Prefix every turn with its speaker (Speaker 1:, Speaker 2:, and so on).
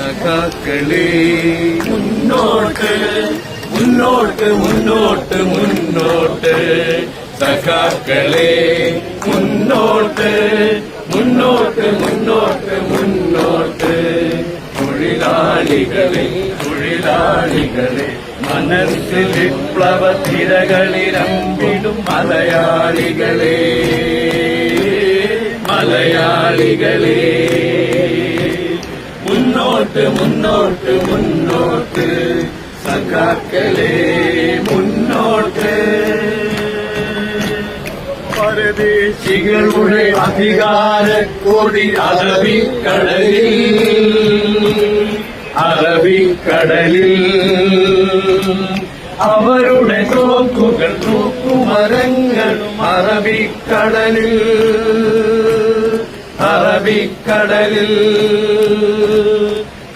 Speaker 1: സഖാക്കളെ മുന്നോട്ട് മുന്നോട്ട് മുന്നോട്ട് മുന്നോട്ട് സഖാക്കളെ മുന്നോട്ട് മുന്നോട്ട് മുന്നോട്ട് മുന്നോട്ട് തൊഴിലാളികളെ തൊഴിലാളികളെ മനസ്സിൽ വിപ്ലവ തിരകളിരമ്പിടും മലയാളികളെ മലയാളികളെ മുന്നോട്ട് മുന്നോട്ട് മുന്നോട്ട് സഖാക്കളെ മുന്നോട്ട് പരദേശികളുടെ അധികാരക്കൊടി അറബിക്കടലിൽ അവരുടെ തോക്കുകൾ തൂക്കുമരങ്ങളും അറബിക്കടലിൽ